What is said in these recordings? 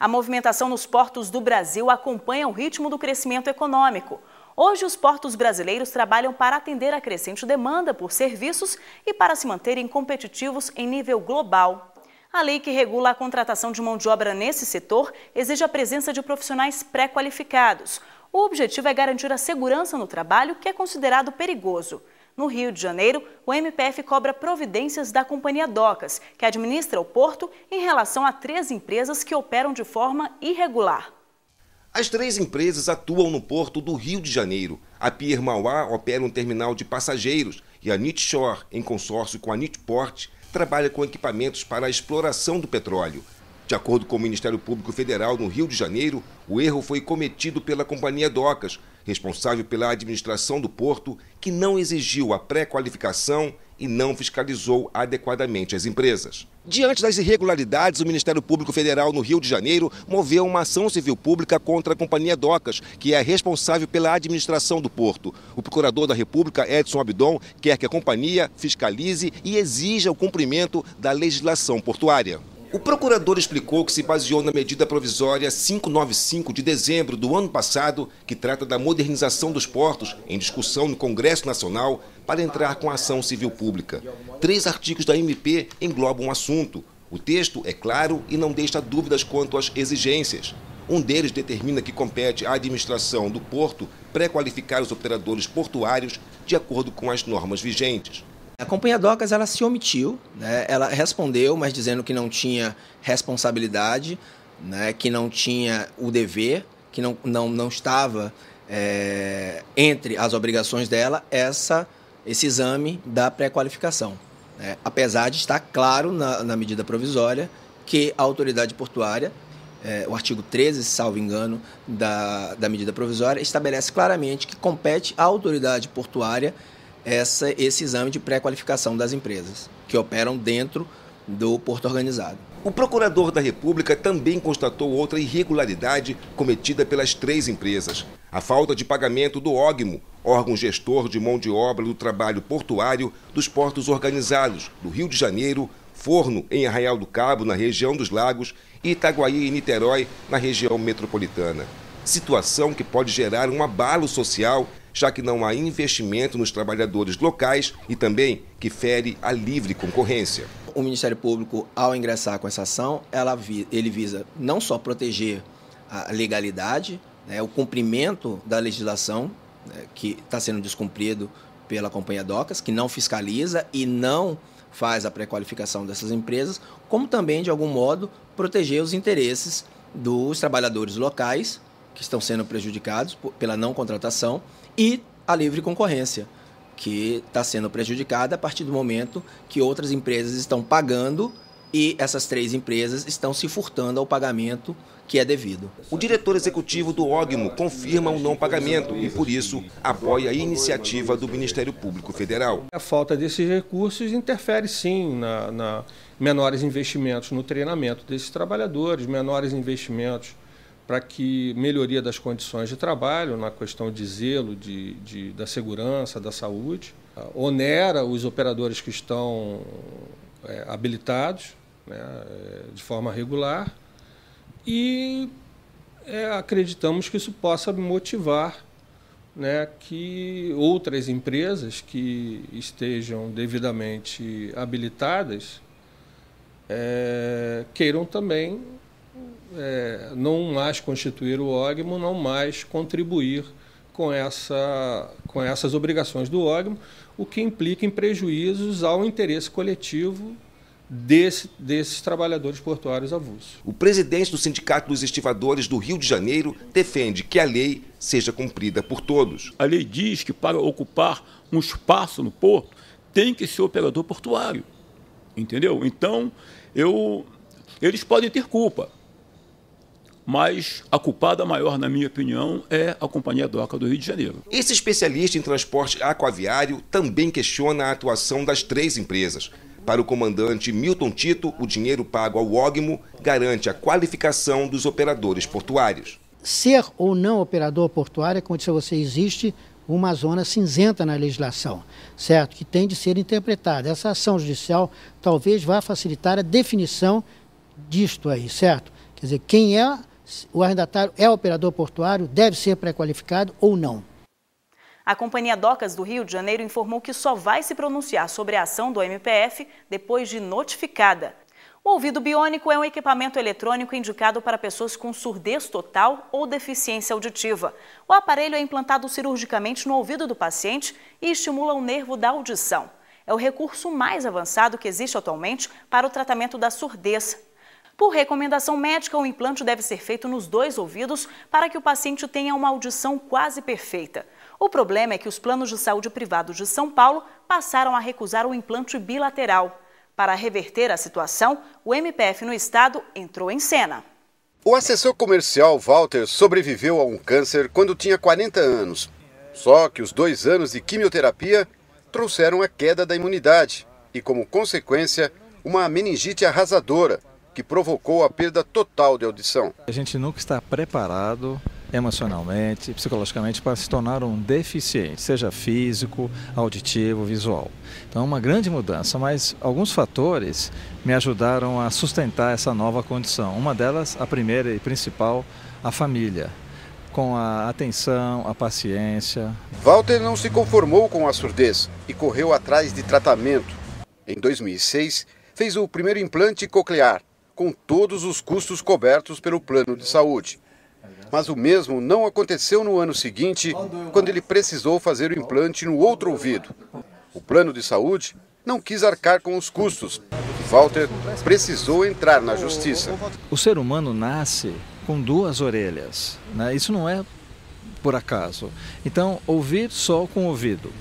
A movimentação nos portos do Brasil acompanha o ritmo do crescimento econômico. Hoje, os portos brasileiros trabalham para atender a crescente demanda por serviços e para se manterem competitivos em nível global. A lei que regula a contratação de mão de obra nesse setor exige a presença de profissionais pré-qualificados. O objetivo é garantir a segurança no trabalho, que é considerado perigoso. No Rio de Janeiro, o MPF cobra providências da Companhia Docas, que administra o porto, em relação a 3 empresas que operam de forma irregular. As 3 empresas atuam no porto do Rio de Janeiro. A Pier Mauá opera um terminal de passageiros e a Nitshore, em consórcio com a Nitport, trabalha com equipamentos para a exploração do petróleo. De acordo com o Ministério Público Federal no Rio de Janeiro, o erro foi cometido pela Companhia Docas, responsável pela administração do porto, que não exigiu a pré-qualificação e não fiscalizou adequadamente as empresas. Diante das irregularidades, o Ministério Público Federal no Rio de Janeiro moveu uma ação civil pública contra a Companhia Docas, que é responsável pela administração do porto. O procurador da República, Edson Abdon, quer que a companhia fiscalize e exija o cumprimento da legislação portuária. O procurador explicou que se baseou na medida provisória 595 de dezembro do ano passado, que trata da modernização dos portos, em discussão no Congresso Nacional, para entrar com a ação civil pública. 3 artigos da MP englobam o assunto. O texto é claro e não deixa dúvidas quanto às exigências. Um deles determina que compete à administração do porto pré-qualificar os operadores portuários de acordo com as normas vigentes. A Companhia Docas, ela se omitiu, né? Ela respondeu, mas dizendo que não tinha responsabilidade, né? Que não tinha o dever, que não estava entre as obrigações dela esse exame da pré-qualificação. Né? Apesar de estar claro na medida provisória que a autoridade portuária, o artigo 13, salvo engano, da medida provisória, estabelece claramente que compete à autoridade portuária esse exame de pré-qualificação das empresas que operam dentro do porto organizado. O procurador da República também constatou outra irregularidade cometida pelas 3 empresas. A falta de pagamento do OGMO, órgão gestor de mão de obra do trabalho portuário dos portos organizados do Rio de Janeiro, Forno, em Arraial do Cabo, na região dos Lagos, e Itaguaí e Niterói, na região metropolitana. Situação que pode gerar um abalo social, já que não há investimento nos trabalhadores locais e também que fere a livre concorrência. O Ministério Público, ao ingressar com essa ação, ele visa não só proteger a legalidade, né, o cumprimento da legislação, né, que está sendo descumprido pela Companhia Docas, que não fiscaliza e não faz a pré-qualificação dessas empresas, como também, de algum modo, proteger os interesses dos trabalhadores locais, que estão sendo prejudicados pela não contratação, e a livre concorrência, que está sendo prejudicada a partir do momento que outras empresas estão pagando e essas 3 empresas estão se furtando ao pagamento que é devido. O diretor executivo do OGMO confirma o não pagamento e, por isso, apoia a iniciativa do Ministério Público Federal. A falta desses recursos interfere, sim, na menores investimentos no treinamento desses trabalhadores, menores investimentos para que melhoria das condições de trabalho, na questão de zelo, da segurança, da saúde, onera os operadores que estão habilitados, né, de forma regular, e acreditamos que isso possa motivar, né, que outras empresas que estejam devidamente habilitadas queiram também não mais constituir o OGMO, não mais contribuir com essas obrigações do OGMO, o que implica em prejuízos ao interesse coletivo desses trabalhadores portuários avulsos. O presidente do Sindicato dos Estivadores do Rio de Janeiro defende que a lei seja cumprida por todos. A lei diz que para ocupar um espaço no porto tem que ser operador portuário, entendeu? Então, eles podem ter culpa, mas a culpada maior, na minha opinião, é a Companhia Docas do Rio de Janeiro. Esse especialista em transporte aquaviário também questiona a atuação das 3 empresas. Para o comandante Milton Tito, o dinheiro pago ao OGMO garante a qualificação dos operadores portuários. Ser ou não operador portuário, como disse você, existe uma zona cinzenta na legislação, certo? Que tem de ser interpretada. Essa ação judicial talvez vá facilitar a definição disto aí, certo? Quer dizer, quem é o arrendatário é operador portuário, deve ser pré-qualificado ou não. A Companhia Docas do Rio de Janeiro informou que só vai se pronunciar sobre a ação do MPF depois de notificada. O ouvido biônico é um equipamento eletrônico indicado para pessoas com surdez total ou deficiência auditiva. O aparelho é implantado cirurgicamente no ouvido do paciente e estimula o nervo da audição. É o recurso mais avançado que existe atualmente para o tratamento da surdez. Por recomendação médica, o implante deve ser feito nos 2 ouvidos para que o paciente tenha uma audição quase perfeita. O problema é que os planos de saúde privados de São Paulo passaram a recusar o implante bilateral. Para reverter a situação, o MPF no estado entrou em cena. O assessor comercial Walter sobreviveu a um câncer quando tinha 40 anos. Só que os 2 anos de quimioterapia trouxeram a queda da imunidade e, como consequência, uma meningite arrasadora, que provocou a perda total de audição. A gente nunca está preparado emocionalmente, psicologicamente, para se tornar um deficiente, seja físico, auditivo, visual. Então é uma grande mudança, mas alguns fatores me ajudaram a sustentar essa nova condição. Uma delas, a primeira e principal, a família, com a atenção, a paciência. Walter não se conformou com a surdez e correu atrás de tratamento. Em 2006, fez o primeiro implante coclear, com todos os custos cobertos pelo plano de saúde. Mas o mesmo não aconteceu no ano seguinte, quando ele precisou fazer o implante no outro ouvido. O plano de saúde não quis arcar com os custos. Walter precisou entrar na justiça. O ser humano nasce com 2 orelhas, né? Isso não é por acaso. Então, ouvir só com o ouvido,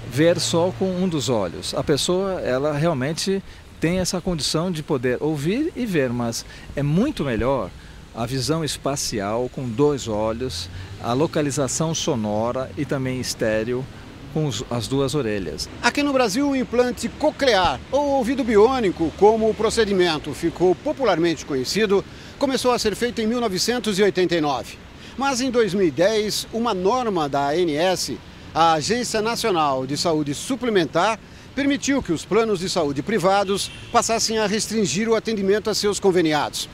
ver só com um dos olhos. A pessoa, ela realmente tem essa condição de poder ouvir e ver, mas é muito melhor a visão espacial com 2 olhos, a localização sonora e também estéreo com as 2 orelhas. Aqui no Brasil, o implante coclear, ou ouvido biônico, como o procedimento ficou popularmente conhecido, começou a ser feito em 1989. Mas em 2010, uma norma da ANS, a Agência Nacional de Saúde Suplementar, permitiu que os planos de saúde privados passassem a restringir o atendimento a seus conveniados.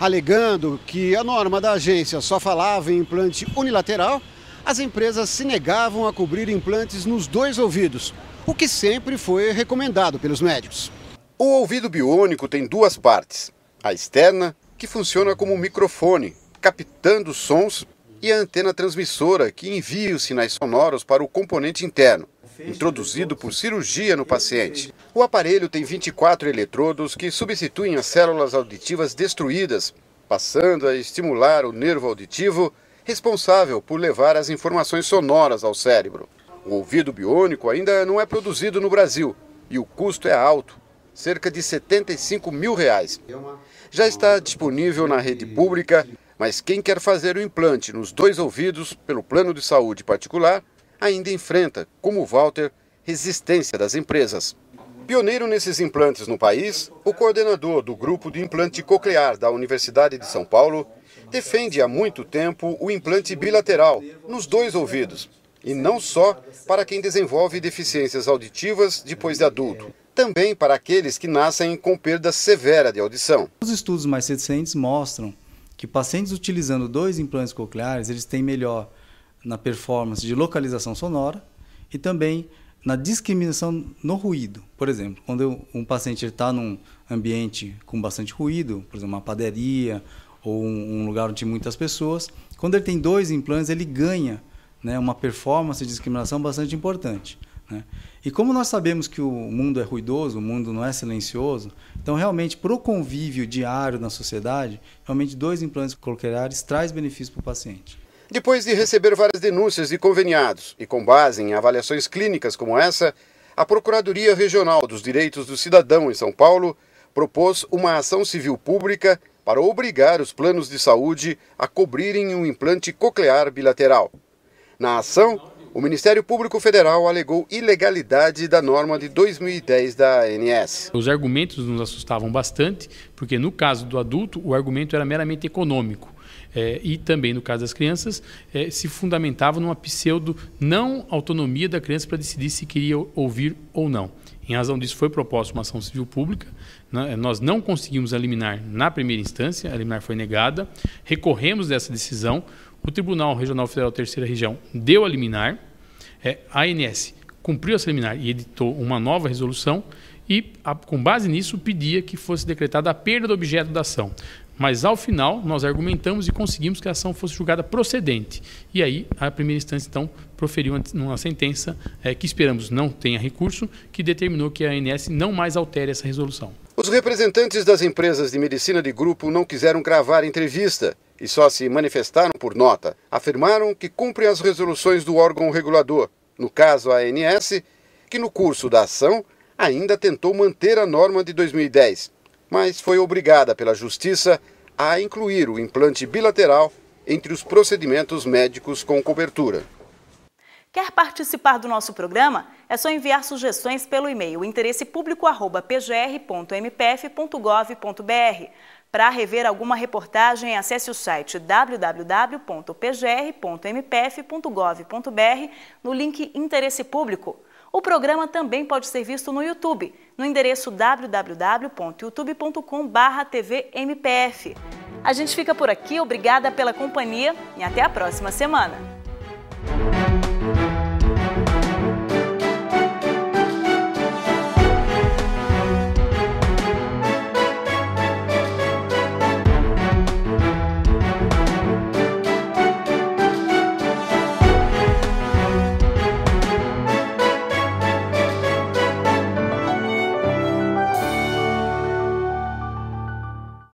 Alegando que a norma da agência só falava em implante unilateral, as empresas se negavam a cobrir implantes nos 2 ouvidos, o que sempre foi recomendado pelos médicos. O ouvido biônico tem 2 partes. A externa, que funciona como um microfone, captando sons, e a antena transmissora, que envia os sinais sonoros para o componente interno, introduzido por cirurgia no paciente. O aparelho tem 24 eletrodos que substituem as células auditivas destruídas, passando a estimular o nervo auditivo, responsável por levar as informações sonoras ao cérebro. O ouvido biônico ainda não é produzido no Brasil e o custo é alto, cerca de R$ 75 mil. Já está disponível na rede pública, mas quem quer fazer o implante nos 2 ouvidos pelo plano de saúde particular ainda enfrenta, como o Walter, resistência das empresas. Pioneiro nesses implantes no país, o coordenador do grupo de implante coclear da Universidade de São Paulo defende há muito tempo o implante bilateral nos 2 ouvidos, e não só para quem desenvolve deficiências auditivas depois de adulto, também para aqueles que nascem com perda severa de audição. Os estudos mais recentes mostram que pacientes utilizando 2 implantes cocleares, eles têm melhor na performance de localização sonora e também na discriminação no ruído. Por exemplo, quando um paciente está num ambiente com bastante ruído, por exemplo, uma padaria ou um lugar onde tem muitas pessoas, quando ele tem 2 implantes, ele ganha, né, uma performance de discriminação bastante importante, né? E como nós sabemos que o mundo é ruidoso, o mundo não é silencioso, então realmente para o convívio diário na sociedade, realmente 2 implantes cocleares traz benefício para o paciente. Depois de receber várias denúncias de conveniados e com base em avaliações clínicas como essa, a Procuradoria Regional dos Direitos do Cidadão em São Paulo propôs uma ação civil pública para obrigar os planos de saúde a cobrirem um implante coclear bilateral. Na ação, o Ministério Público Federal alegou ilegalidade da norma de 2010 da ANS. Os argumentos nos assustavam bastante, porque no caso do adulto, o argumento era meramente econômico. E também no caso das crianças, se fundamentava numa pseudo não autonomia da criança para decidir se queria ouvir ou não. Em razão disso, foi proposta uma ação civil pública. Nós não conseguimos a liminar na primeira instância, a liminar foi negada. Recorremos dessa decisão. O Tribunal Regional Federal Terceira Região deu a liminar. A ANS cumpriu essa liminar e editou uma nova resolução e, com base nisso, pedia que fosse decretada a perda do objeto da ação. Mas, ao final, nós argumentamos e conseguimos que a ação fosse julgada procedente. E aí, a primeira instância, então, proferiu uma sentença que esperamos não tenha recurso, que determinou que a ANS não mais altere essa resolução. Os representantes das empresas de medicina de grupo não quiseram gravar entrevista e só se manifestaram por nota. Afirmaram que cumprem as resoluções do órgão regulador, no caso a ANS, que no curso da ação ainda tentou manter a norma de 2010. Mas foi obrigada pela Justiça a incluir o implante bilateral entre os procedimentos médicos com cobertura. Quer participar do nosso programa? É só enviar sugestões pelo e-mail interesse-publico@pgr.mpf.gov.br. Para rever alguma reportagem, acesse o site www.pgr.mpf.gov.br no link Interesse Público. O programa também pode ser visto no YouTube, no endereço www.youtube.com/tvmpf. A gente fica por aqui, obrigada pela companhia e até a próxima semana.